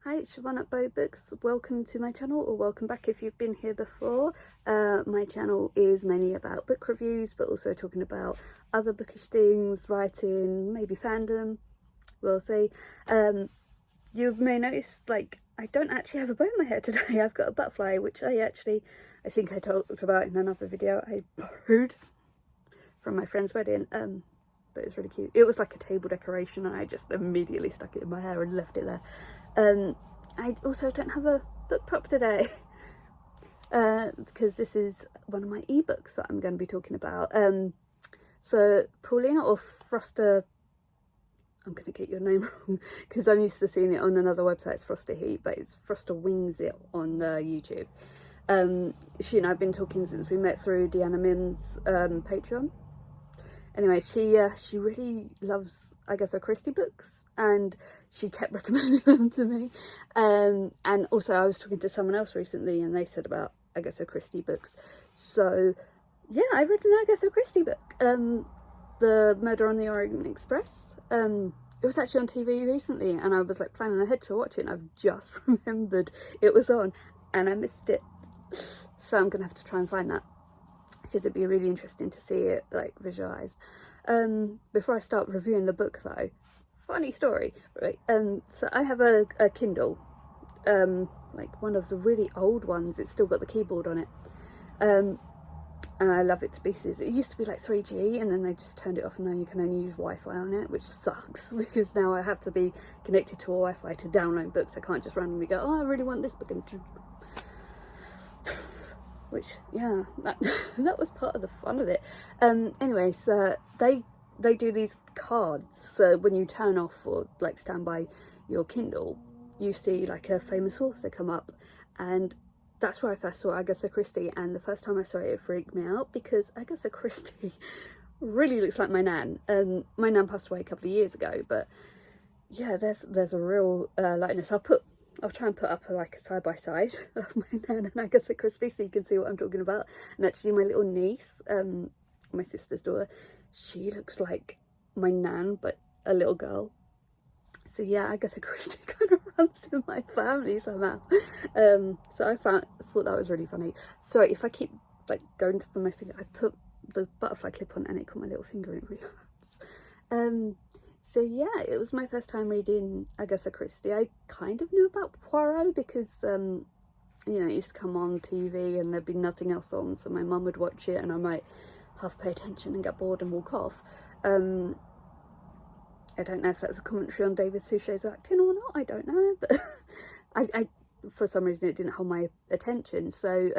Hi, it's Siobhan at Bow Books. Welcome to my channel, or welcome back if you've been here before. My channel is mainly about book reviews, but also talking about other bookish things, writing, maybe fandom, we'll see. You may notice, like, I don't actually have a bow in my hair today. I've got a butterfly, which I think I talked about in another video. I borrowed from my friend's wedding, but it was really cute. It was like a table decoration and I just immediately stuck it in my hair and left it there. I also don't have a book prop today because this is one of my ebooks that I'm going to be talking about. So Paulina or Froster, I'm going to get your name wrong because I'm used to seeing it on another website. It's Froster Heat, but it's Froster Wings It on YouTube. She and I have been talking since we met through Deanna Mim's Patreon. Anyway, she really loves Agatha Christie books and she kept recommending them to me. And also I was talking to someone else recently and they said about Agatha Christie books. So yeah, I read an Agatha Christie book, The Murder on the Orient Express. It was actually on TV recently and I was like planning ahead to watch it and I've just remembered it was on and I missed it. So I'm going to have to try and find that, because it'd be really interesting to see it like visualized. Before I start reviewing the book though, funny story, right? So I have a Kindle, like one of the really old ones. It's still got the keyboard on it, and I love it to pieces. It used to be like 3G and then they just turned it off and now you can only use Wi-Fi on it, which sucks because now I have to be connected to a Wi-Fi to download books. I can't just randomly go, oh, I really want this book, and which, yeah, that was part of the fun of it. Anyway, so they do these cards, so when you turn off or like stand by your Kindle, you see like a famous author come up, and that's where I first saw Agatha Christie. And the first time I saw it, it freaked me out because Agatha Christie really looks like my nan. My nan passed away a couple of years ago, but yeah, there's a real likeness. I'll try and put up like a side by side of my nan and Agatha Christie so you can see what I'm talking about. And actually my little niece, my sister's daughter, she looks like my nan but a little girl. So yeah, Agatha Christie kind of runs in my family somehow. So I thought that was really funny. Sorry if I keep like going for my finger. I put the butterfly clip on and it caught my little finger and it really hurts. So yeah, it was my first time reading Agatha Christie. I kind of knew about Poirot because, you know, it used to come on TV and there'd be nothing else on, so my mum would watch it and I might half pay attention and get bored and walk off. I don't know if that's a commentary on David Suchet's acting or not, I don't know, but I for some reason it didn't hold my attention. So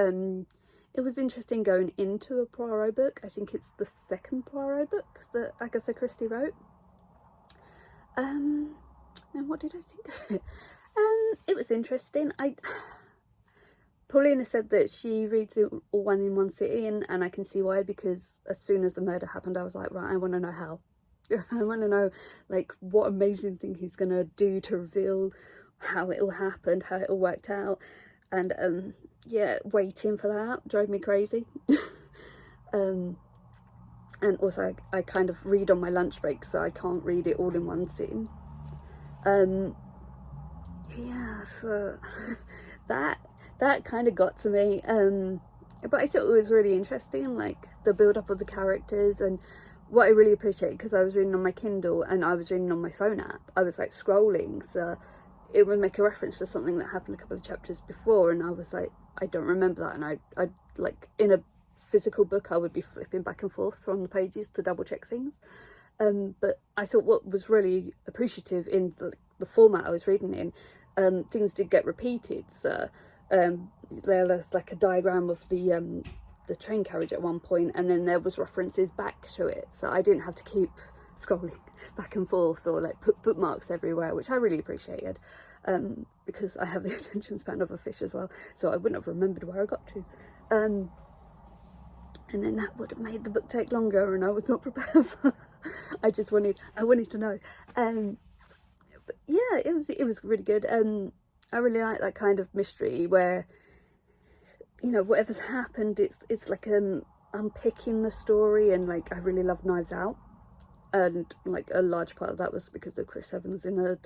it was interesting going into a Poirot book. I think it's the second Poirot book that Agatha Christie wrote. And what did I think of it? It was interesting. Paulina said that she reads it all one in one sitting, and I can see why, because as soon as the murder happened I was like, right, I want to know how. I want to know like what amazing thing he's gonna do to reveal how it all happened, how it all worked out. And yeah, waiting for that drove me crazy. And also I kind of read on my lunch break, so I can't read it all in one sitting. Yeah, so that kind of got to me. But I thought it was really interesting, like the build up of the characters. And what I really appreciate, because I was reading on my Kindle and I was reading on my phone app, I was like scrolling, so it would make a reference to something that happened a couple of chapters before, and I was like, I don't remember that. And I like in a physical book I would be flipping back and forth from the pages to double check things. But I thought what was really appreciative in the format I was reading in, things did get repeated. So there's like a diagram of the train carriage at one point, and then there was references back to it, so I didn't have to keep scrolling back and forth or like put bookmarks everywhere, which I really appreciated, because I have the attention span of a fish as well, so I wouldn't have remembered where I got to. And then that would have made the book take longer, and I was not prepared for. I wanted to know. But yeah, it was really good. I really like that kind of mystery where, you know, whatever's happened, it's like unpicking the story. And like I really love Knives Out, and like a large part of that was because of Chris Evans in a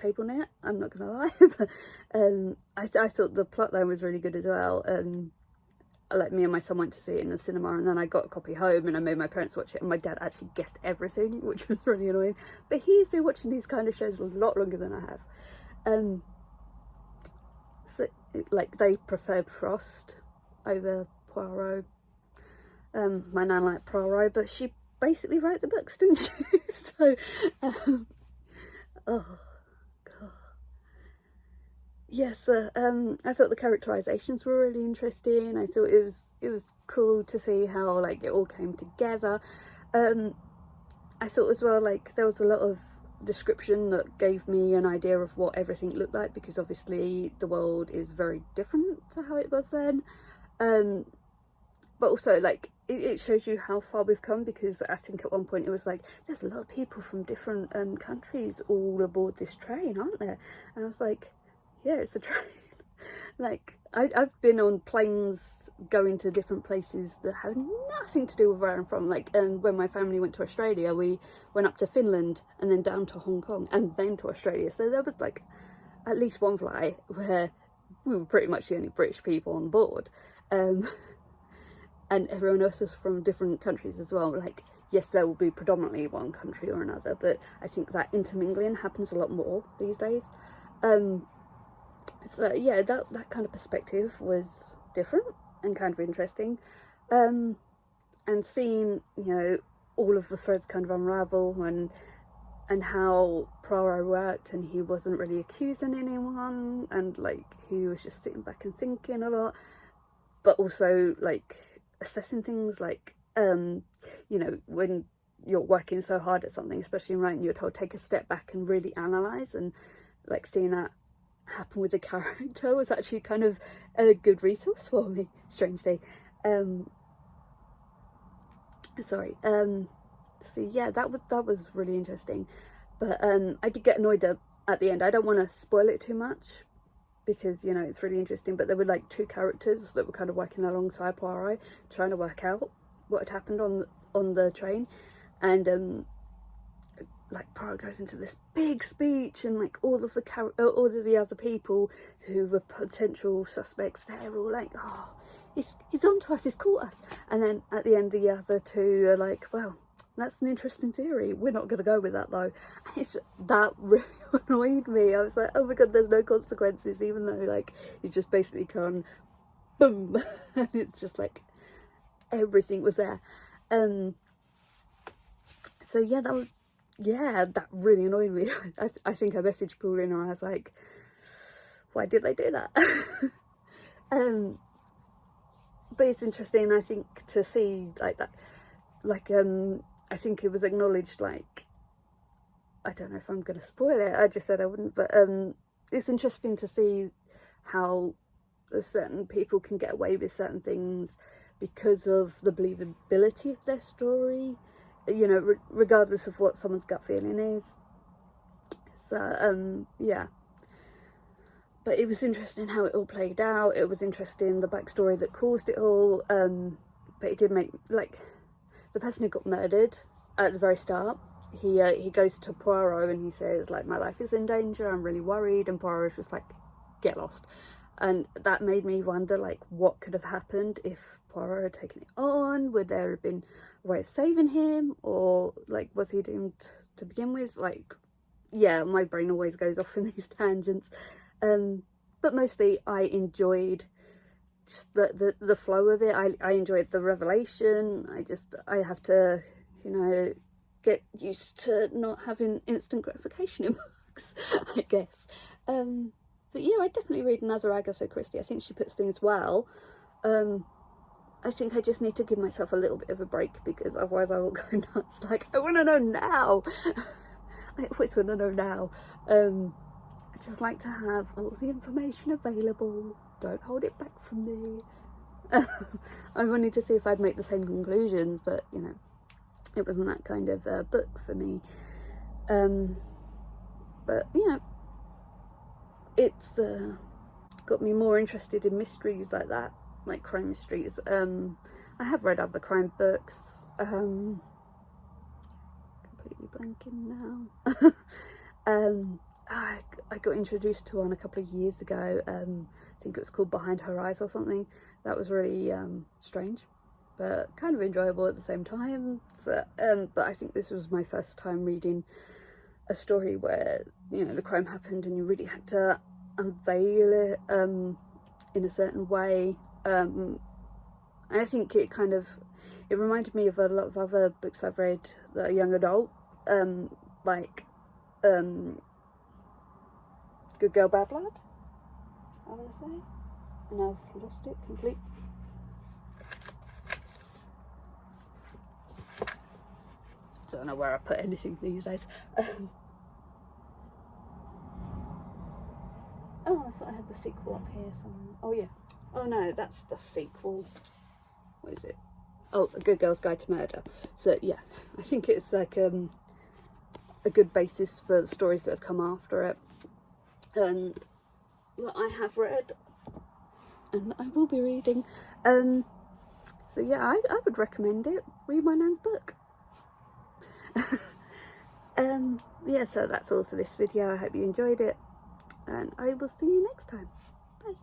cable net, I'm not gonna lie. But I thought the plotline was really good as well. Like, me and my son went to see it in the cinema, and then I got a copy home and I made my parents watch it, and my dad actually guessed everything, which was really annoying. But he's been watching these kind of shows a lot longer than I have. So like, they preferred Frost over Poirot. My nan liked Poirot, but she basically wrote the books, didn't she? So oh god. Yes, I thought the characterizations were really interesting. I thought it was cool to see how, like, it all came together. I thought as well, like, there was a lot of description that gave me an idea of what everything looked like, because obviously the world is very different to how it was then. But also, like, it shows you how far we've come, because I think at one point it was like, there's a lot of people from different countries all aboard this train, aren't there? And I was like, yeah, it's a train. Like, I've been on planes going to different places that have nothing to do with where I'm from. Like, when my family went to Australia, we went up to Finland and then down to Hong Kong and then to Australia. So there was like at least one flight where we were pretty much the only British people on board. And everyone else was from different countries as well. Like, yes, there will be predominantly one country or another, but I think that intermingling happens a lot more these days. So yeah, that kind of perspective was different and kind of interesting. And seeing, you know, all of the threads kind of unravel, and how Poirot worked, and he wasn't really accusing anyone, and like, he was just sitting back and thinking a lot, but also like assessing things, like, you know, when you're working so hard at something, especially in writing, you're told take a step back and really analyse, and like, seeing that happen with the character was actually kind of a good resource for me, strangely. So yeah, that was really interesting. But I did get annoyed at the end. I don't want to spoil it too much, because, you know, it's really interesting, but there were like two characters that were kind of working alongside Poirot, trying to work out what had happened on the train. And like, Poirot goes into this big speech, and like all of the other people who were potential suspects, they're all like, oh, he's on to us, he's caught us. And then at the end, the other two are like, well, that's an interesting theory, we're not going to go with that though. And it's just, that really annoyed me. I was like, oh my god, there's no consequences, even though like he's just basically gone boom. And it's just like everything was there. So yeah, that really annoyed me. I think I messaged Pauline and I was like, why did they do that? But it's interesting, I think, to see like that. Like, I think it was acknowledged, like, I don't know if I'm going to spoil it, I just said I wouldn't, but it's interesting to see how certain people can get away with certain things because of the believability of their story, you know, regardless of what someone's gut feeling is. So yeah, but it was interesting how it all played out. It was interesting the backstory that caused it all. But it did make, like, the person who got murdered at the very start, he goes to Poirot and he says, like, my life is in danger, I'm really worried, and Poirot's just like, get lost. And that made me wonder, like, what could have happened if Poirot had taken it on. Would there have been a way of saving him, or like, was he doomed to begin with? Like, yeah, my brain always goes off in these tangents. But mostly I enjoyed just the flow of it. I enjoyed the revelation. I have to, you know, get used to not having instant gratification in books, I guess. But yeah, I'd definitely read another Agatha Christie. I think she puts things well. I think I just need to give myself a little bit of a break, because otherwise I will go nuts. Like, I want to know now. I always want to know now. I just like to have all the information available. Don't hold it back from me. I wanted to see if I'd make the same conclusions, but, you know, it wasn't that kind of book for me. But, you know, it's got me more interested in mysteries like that, like crime mysteries. I have read other crime books. Completely blanking now. I got introduced to one a couple of years ago. I think it was called Behind Her Eyes or something. That was really strange, but kind of enjoyable at the same time. So, but I think this was my first time reading a story where, you know, the crime happened and you really had to unveil it in a certain way. And I think it reminded me of a lot of other books I've read that are young adult, like Good Girl, Bad Blood, I want to say, and I've lost it completely. Don't know where I put anything these days. Oh, I thought I had the sequel up here somewhere. Oh yeah. Oh no, that's the sequel. What is it? Oh, A Good Girl's Guide to Murder. So yeah, I think it's like a good basis for the stories that have come after it, and that I have read and I will be reading. So yeah, I would recommend it. Read my nan's book. Yeah, so that's all for this video. I hope you enjoyed it, and I will see you next time. Bye.